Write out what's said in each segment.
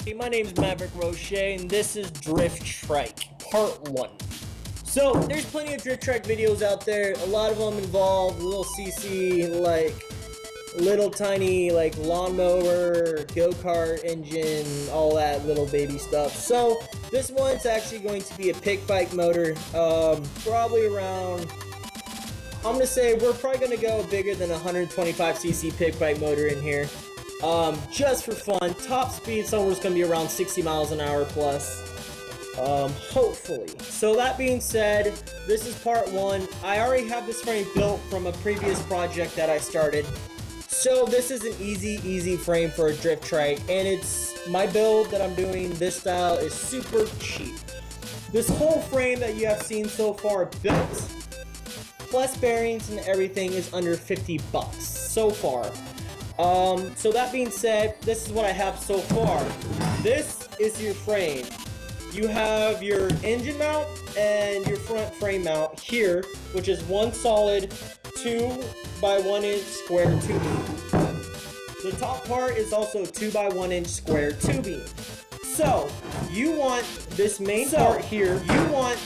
Hey, my name's Maverick Roche, and this is Drift Trike, Part 1. So, there's plenty of Drift Trike videos out there. A lot of them involve little CC, like, little tiny, like, lawnmower, go-kart engine, all that little baby stuff. So, this one's actually going to be a pick bike motor, probably around... I'm gonna say we're probably gonna go bigger than 125cc pick bike motor in here. Just for fun. Top speed somewhere's gonna be around 60 miles an hour plus. Hopefully. So that being said, this is part 1. I already have this frame built from a previous project that I started. So this is an easy frame for a drift trike, and it's my build that I'm doing. This style is super cheap. This whole frame that you have seen so far built, plus bearings and everything, is under 50 bucks so far. So that being said, this is what I have so far. This is your frame. You have your engine mount and your front frame mount here, which is one solid 2 by 1 inch square tubing. The top part is also 2 by 1 inch square tubing. So you want this main part here, you want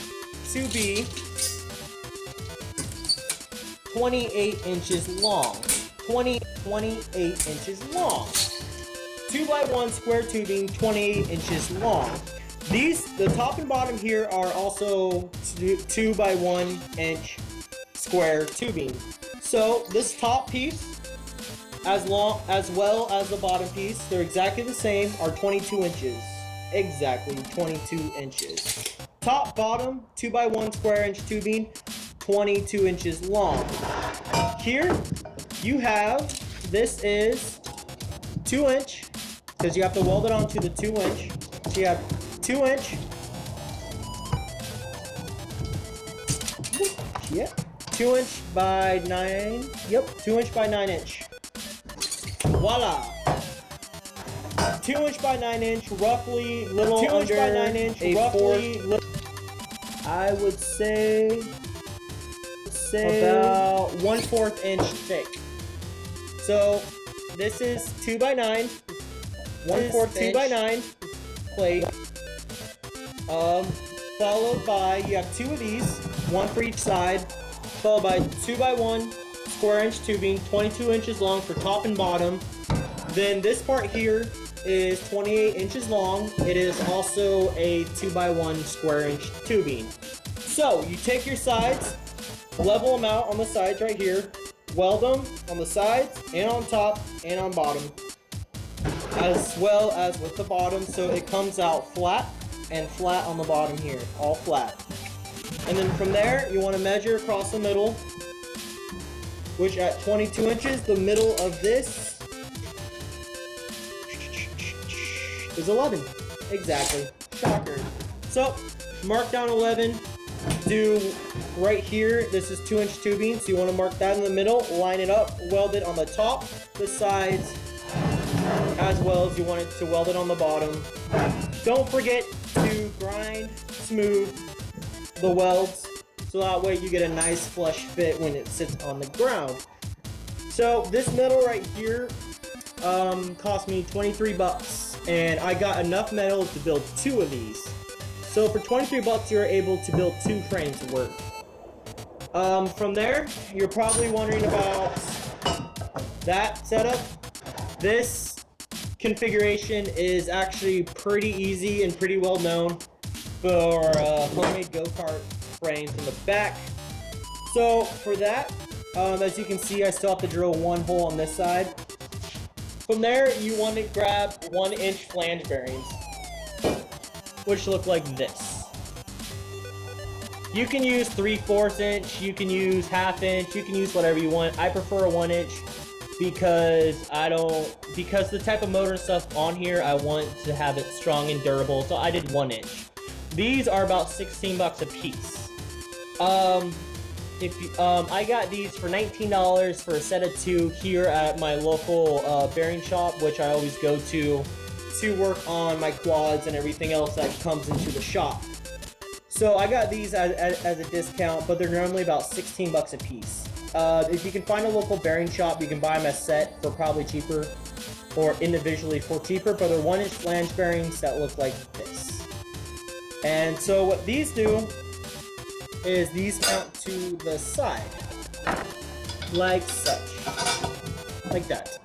to be 28 inches long. 28 inches long. 2 by 1 square tubing, 28 inches long. The top and bottom here are also 2 by 1 inch square tubing. So this top piece, as well as the bottom piece, they're exactly the same, are 22 inches. Exactly 22 inches. Top, bottom, 2 by 1 square inch tubing, 22 inches long. Here you have, this is 2 inch, because you have to weld it onto the 2 inch. So you have 2 inch, yep, 2 inch by 9, yep, 2 inch by 9 inch. Voila! 2 inch by 9 inch, roughly little 2 inch by 9 inch, roughly, I would say about 1/4 inch thick. So this is 2 by 9, 1/4 2 by 9 plate. Followed by, you have 2 of these, 1 for each side, followed by 2 by 1 square inch tubing, 22 inches long for top and bottom. Then this part here is 28 inches long. It is also a 2 by 1 square inch tubing. So you take your sides, level them out on the sides right here, weld them on the sides and on top and on bottom, as well as with the bottom, so it comes out flat and flat on the bottom here, all flat. And then from there, you want to measure across the middle, which at 22 inches, the middle of this is 11. Exactly. Shocker. So, mark down 11. Do right here, this is 2 inch tubing, so you want to mark that in the middle, line it up, weld it on the top, the sides, as well as you want it to weld it on the bottom. Don't forget to grind smooth the welds, so that way you get a nice flush fit when it sits on the ground. So this metal right here cost me 23 bucks, and I got enough metal to build 2 of these. So for 23 bucks, you're able to build 2 frames worth. From there, you're probably wondering about that setup. This configuration is actually pretty easy and pretty well known for homemade go-kart frames in the back. So for that, as you can see, I still have to drill 1 hole on this side. From there, you want to grab 1 inch flange bearings, which look like this. You can use 3/4 inch, you can use 1/2 inch, you can use whatever you want. I prefer a 1 inch because because the type of motor and stuff on here, I want to have it strong and durable, so I did 1 inch. These are about 16 bucks a piece. I got these for $19 for a set of 2 here at my local bearing shop, which I always go to work on my quads and everything else that comes into the shop. So I got these as a discount, but they're normally about 16 bucks a piece. If you can find a local bearing shop, you can buy them as set for probably cheaper. or individually for cheaper, but they're 1-inch flange bearings that look like this. And so what these do is these mount to the side, like such, like that.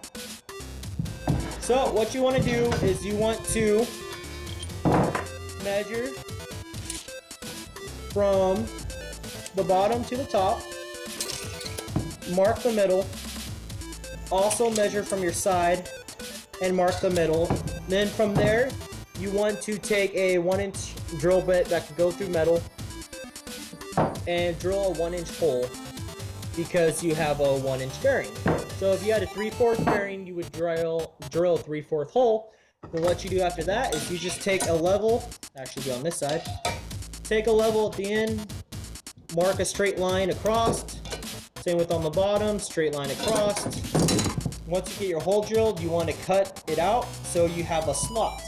So what you want to do is you want to measure from the bottom to the top, mark the middle, also measure from your side and mark the middle. Then from there, you want to take a 1-inch drill bit that can go through metal and drill a 1-inch hole because you have a 1-inch bearing. So if you had a 3/4 bearing, you would drill a 3/4 hole. Then what you do after that is you just take a level, actually be on this side, take a level at the end, mark a straight line across, same with on the bottom, straight line across. Once you get your hole drilled, you want to cut it out so you have a slot.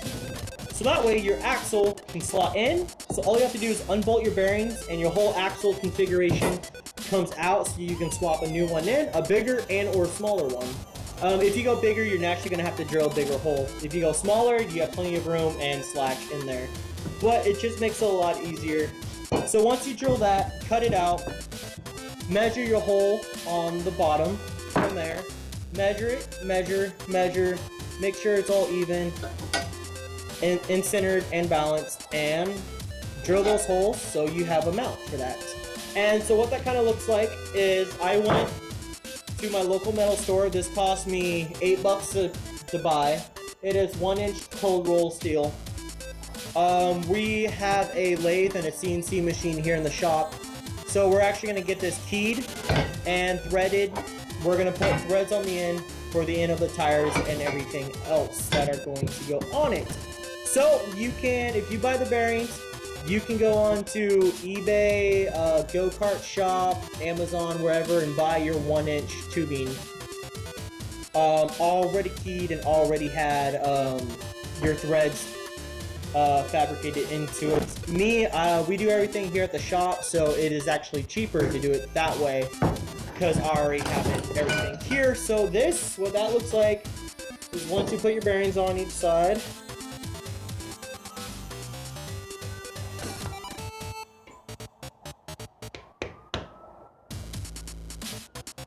So that way your axle can slot in. So all you have to do is unbolt your bearings and your whole axle configuration comes out so you can swap a new one in, a bigger and or smaller one. If you go bigger, you're naturally going to have to drill a bigger hole. If you go smaller, you have plenty of room and slack in there. But it just makes it a lot easier. So once you drill that, cut it out, measure your hole on the bottom from there, measure it, measure, make sure it's all even and centered and balanced, and drill those holes so you have a mount for that. And so what that kind of looks like is I went to my local metal store. This cost me $8 to buy. It is 1-inch cold roll steel. We have a lathe and a CNC machine here in the shop. So we're actually going to get this keyed and threaded. We're going to put threads on the end for the end of the tires and everything else that are going to go on it. So you can, if you buy the bearings, you can go on to eBay, go-kart shop, Amazon, wherever, and buy your 1-inch tubing already keyed and already had your threads fabricated into it. We do everything here at the shop, so it is actually cheaper to do it that way because I already have everything here. So this, what that looks like, is once you put your bearings on each side,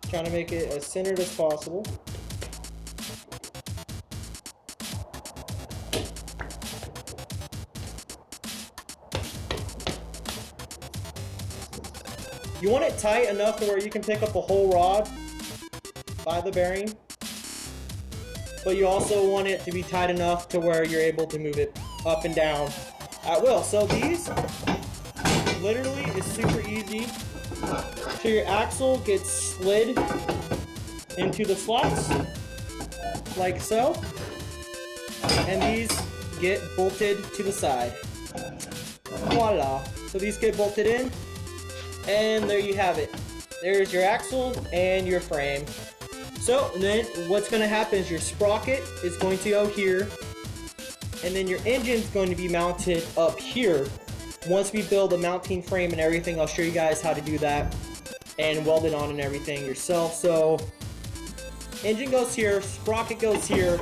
trying to make it as centered as possible. You want it tight enough to where you can pick up a whole rod by the bearing, but you also want it to be tight enough to where you're able to move it up and down at will. So these literally is super easy. So your axle gets slid into the slots, like so, and these get bolted to the side. Voila. So these get bolted in, and there you have it. There's your axle and your frame. So then what's going to happen is your sprocket is going to go here, and then your engine's going to be mounted up here. Once we build a mounting frame and everything, I'll show you guys how to do that and weld it on and everything yourself. So engine goes here, sprocket goes here,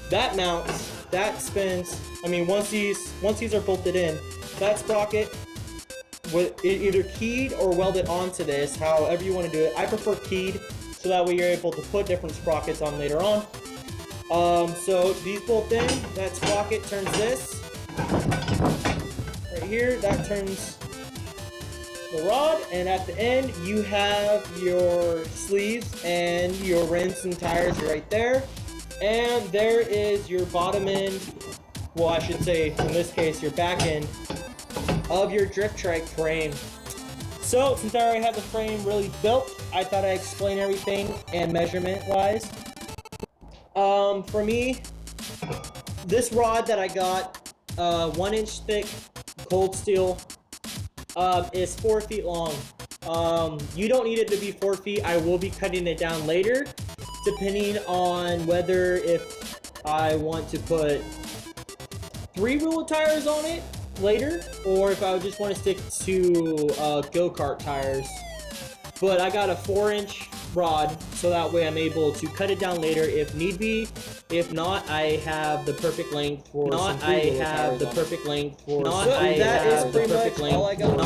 that mounts, that spins. I mean, once these are bolted in, that sprocket with either keyed or welded onto this, however you want to do it. I prefer keyed, so that way you're able to put different sprockets on later on. So these bolt in, that sprocket turns this right here, that turns the rod, and at the end you have your sleeves and your rims and tires right there, and there is your bottom end, well, I should say in this case your back end of your drift trike frame. So since I already have the frame really built, I thought I'd explain everything and measurement wise. For me, this rod that I got, 1-inch thick cold steel, is 4 feet long. You don't need it to be 4 feet. I will be cutting it down later, depending on whether if I want to put 3 wheel of tires on it later, or if I just want to stick to go-kart tires. But I got a 4-inch rod, so that way I'm able to cut it down later if need be. If not, I have the perfect length for some freewheeler tires on it. That is pretty much all I got.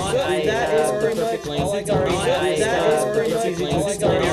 That is pretty much all I got.